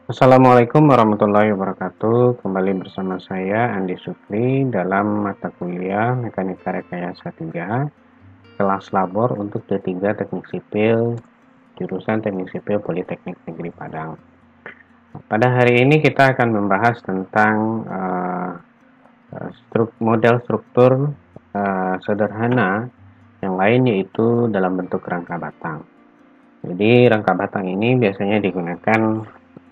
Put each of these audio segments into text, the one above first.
Assalamualaikum warahmatullahi wabarakatuh. Kembali bersama saya Andi Sukri dalam mata kuliah Mekanika Rekayasa 3, kelas labor untuk D3 Teknik Sipil, jurusan Teknik Sipil Politeknik Negeri Padang. Pada hari ini kita akan membahas tentang model struktur sederhana yang lain, yaitu dalam bentuk rangka batang. Jadi rangka batang ini biasanya digunakan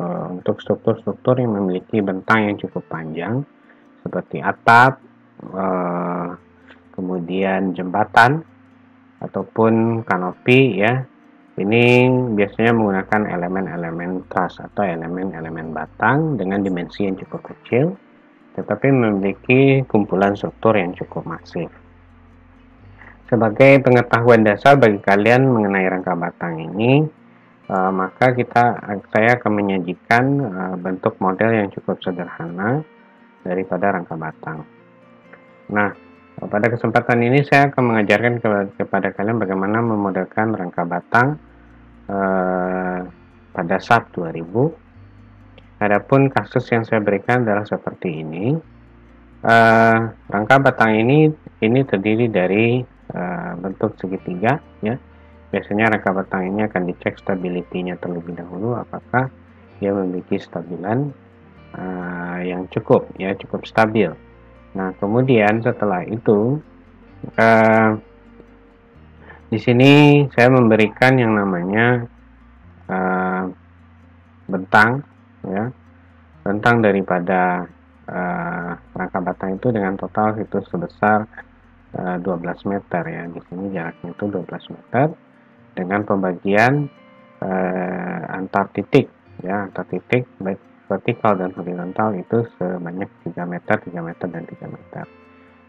untuk struktur-struktur yang memiliki bentang yang cukup panjang, seperti atap, kemudian jembatan ataupun kanopi ya. Ini biasanya menggunakan elemen-elemen truss atau elemen-elemen batang dengan dimensi yang cukup kecil, tetapi memiliki kumpulan struktur yang cukup masif. Sebagai pengetahuan dasar bagi kalian mengenai rangka batang ini, maka saya akan menyajikan bentuk model yang cukup sederhana daripada rangka batang. Nah, pada kesempatan ini saya akan mengajarkan kepada kalian bagaimana memodelkan rangka batang pada SAP 2000. Adapun kasus yang saya berikan adalah seperti ini. Rangka batang ini terdiri dari bentuk segitiga ya. Biasanya rangka batang ini akan dicek stability-nya terlebih dahulu, apakah dia memiliki stabilan yang cukup stabil. Nah, kemudian setelah itu di sini saya memberikan yang namanya bentang ya. Bentang daripada rangka batang itu dengan total itu sebesar 12 meter ya. Di sini jaraknya itu 12 meter dengan pembagian antar titik ya, antar titik baik vertikal dan horizontal itu sebanyak 3 meter, 3 meter dan 3 meter.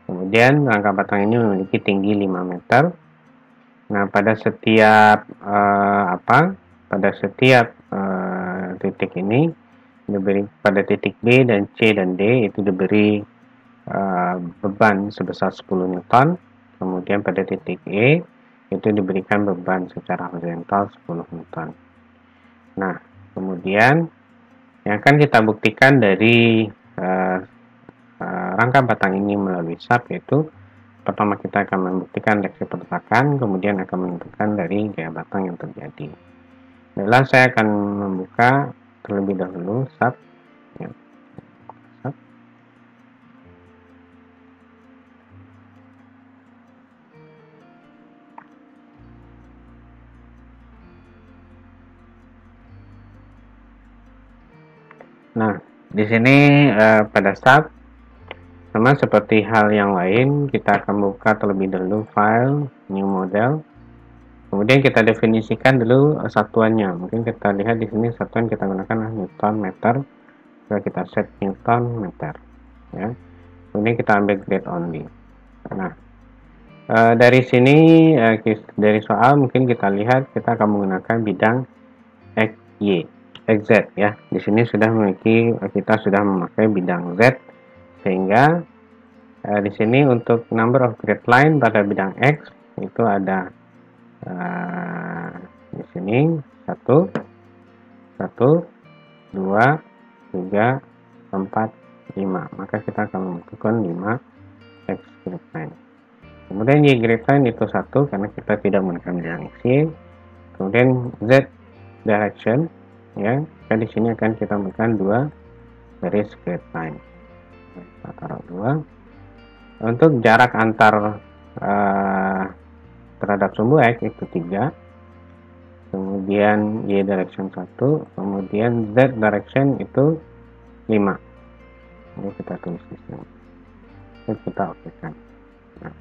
Kemudian rangka batang ini memiliki tinggi 5 meter. Nah, pada setiap titik ini diberi, pada titik B dan C dan D itu diberi beban sebesar 10 Newton. Kemudian pada titik E itu diberikan beban secara horizontal 10 Newton. Nah, kemudian yang akan kita buktikan dari rangka batang ini melalui SAP, yaitu pertama kita akan membuktikan leksi pertakan, kemudian akan menentukan dari gaya batang yang terjadi. Baiklah, saya akan membuka terlebih dahulu SAP. Ya. SAP. Nah, di sini pada SAP sama seperti hal yang lain, kita akan buka terlebih dahulu file new model. Kemudian kita definisikan dulu satuannya. Mungkin kita lihat di sini satuan kita gunakan Newton meter. Kita set Newton meter. Ya. Kemudian kita ambil grade only. Nah, dari sini dari soal mungkin kita lihat kita akan menggunakan bidang XY, XZ ya. Di sini kita sudah memakai bidang Z, sehingga di sini untuk number of grid line pada bidang X itu ada di sini 1, 2, 3, 4, 5. Maka kita akan membutuhkan 5 X grid line. Kemudian Y grid line itu 1 karena kita tidak menggunakan bidang XY. Kemudian Z direction ya, dan di sini akan kita memberikan 2 garis grid line. Kita taruh 2. Untuk jarak antar terhadap sumbu X itu 3. Kemudian Y direction 1, kemudian Z direction itu 5. Ini kita tulis di sini. Ini kita okekan. Nah,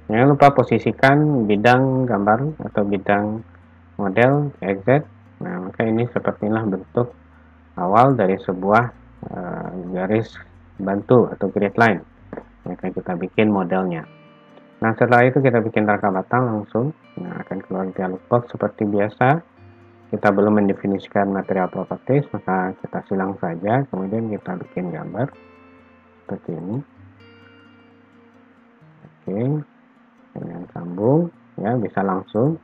jangan lupa posisikan bidang gambar atau bidang model XZ. Nah, maka ini sepertilah bentuk awal dari sebuah garis bantu atau grid line yang akan kita bikin modelnya. Nah, setelah itu kita bikin rangka batang langsung. Nah, akan keluar dialog box seperti biasa. Kita belum mendefinisikan material properties, maka kita silang saja. Kemudian kita bikin gambar seperti ini. Oke, dengan sambung, ya bisa langsung.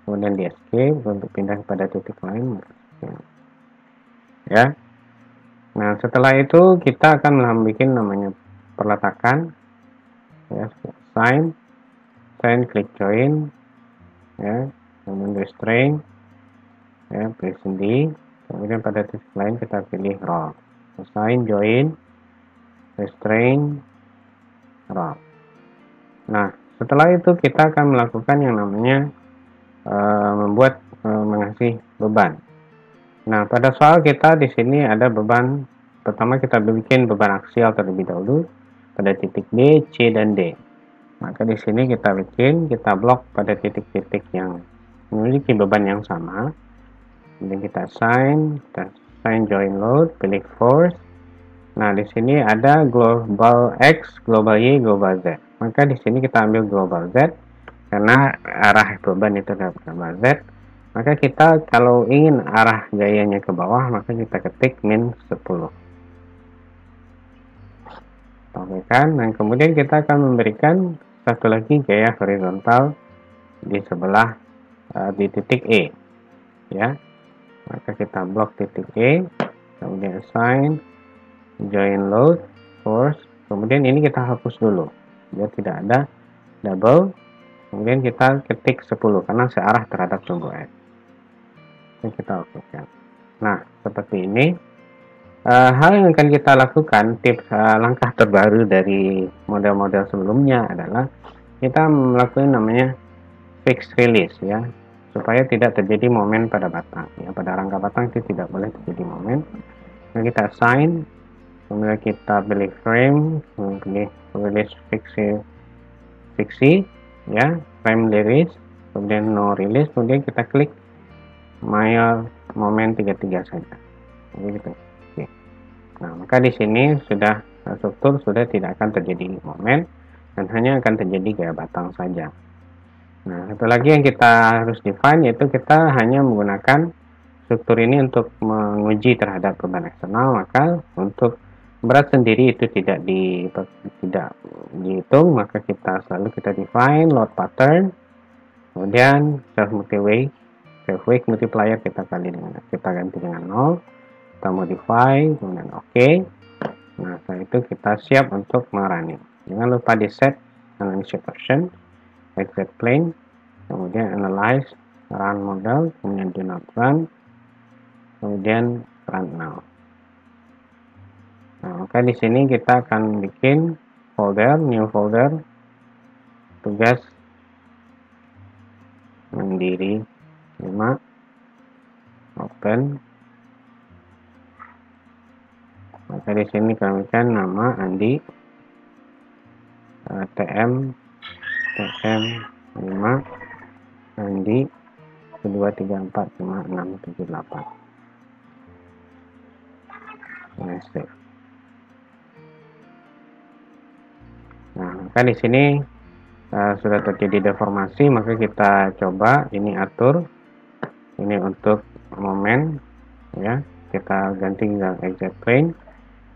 Kemudian di escape untuk pindah kepada titik lain. ya. Nah, setelah itu kita akan membuat namanya perletakan, ya, sign, klik join, ya, kemudian restrain, ya, pilih sendi, kemudian pada titik lain kita pilih roll, sign, join, restrain, roll. Nah, setelah itu kita akan melakukan yang namanya mengasih beban. Nah, pada soal kita di sini ada beban. Pertama kita bikin beban aksial terlebih dahulu pada titik B, C, dan D. Maka di sini kita blok pada titik-titik yang memiliki beban yang sama. Kemudian kita assign join load, pilih force. Nah, di sini ada global X, global Y, global Z. Maka di sini kita ambil global Z karena arah beban itu adalah global Z. Maka kita kalau ingin arah gayanya ke bawah, maka kita ketik min 10. Tambahkan, dan kemudian kita akan memberikan satu lagi gaya horizontal di sebelah di titik E. Ya, maka kita blok titik E, kemudian assign, join load, force, kemudian ini kita hapus dulu, biar tidak ada double. Kemudian kita ketik 10 karena searah terhadap sumbu X. Kita lakukan. Nah, seperti ini. Hal yang akan kita lakukan, tips langkah terbaru dari model-model sebelumnya adalah kita melakukan namanya fix release, ya, supaya tidak terjadi momen pada batang. Ya, pada rangka batang itu tidak boleh terjadi momen. Nah, kita assign, kemudian kita pilih frame, pilih release fixi, ya, frame release, kemudian no release, kemudian kita klik Mayor momen 33 saja. Begitu. Oke. Nah, maka di sini sudah struktur sudah tidak akan terjadi momen dan hanya akan terjadi gaya batang saja. Nah, satu lagi yang kita harus define yaitu kita hanya menggunakan struktur ini untuk menguji terhadap beban eksternal, maka untuk berat sendiri itu tidak dihitung, maka kita define load pattern, kemudian self weight multiplier kita ganti dengan 0, kita modify, kemudian oke. Nah, setelah itu kita siap untuk merunning. Jangan lupa di set analysis option, exit plane, kemudian analyze, run model, kemudian do not run, kemudian run now. Nah, maka di sini kita akan bikin new folder, tugas mandiri 5, open. Maka di sini kami kan nama Andi, TM 5, Andi 1, 2, 3, 4, 5, 6, 7, 8. Nah, save. Nah, maka di sini sudah terjadi deformasi, maka kita coba ini atur ini untuk momen, ya, kita ganti dengan exit plane.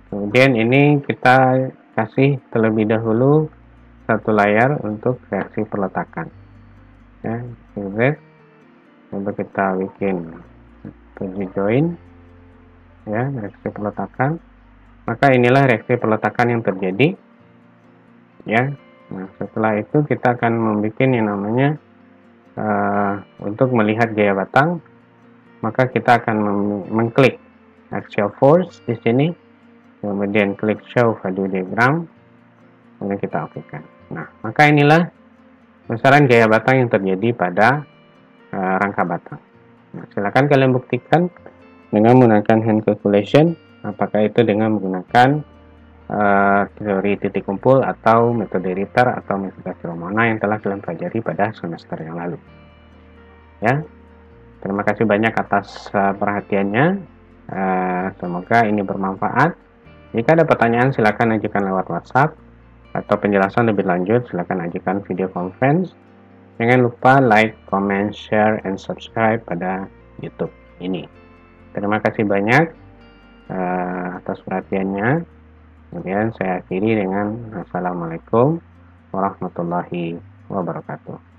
Kemudian ini kita kasih terlebih dahulu satu layar untuk reaksi peletakan, ya, exit. Coba kita bikin 7 join, ya, reaksi peletakan. Maka inilah reaksi peletakan yang terjadi, ya. Nah, setelah itu kita akan membuat yang namanya untuk melihat gaya batang, maka kita akan mengklik axial force di sini, kemudian klik show value diagram, kemudian kita okekan. Nah, maka inilah besaran gaya batang yang terjadi pada rangka batang. Nah, silakan kalian buktikan dengan menggunakan hand calculation, apakah itu dengan menggunakan teori titik kumpul atau metode Ritter atau metode Filomena yang telah kalian pelajari pada semester yang lalu. Ya, terima kasih banyak atas perhatiannya. Semoga ini bermanfaat. Jika ada pertanyaan silakan ajukan lewat WhatsApp, atau penjelasan lebih lanjut silakan ajukan video conference. Jangan lupa like, comment, share, and subscribe pada YouTube ini. Terima kasih banyak atas perhatiannya. Kemudian saya akhiri dengan Assalamualaikum warahmatullahi wabarakatuh.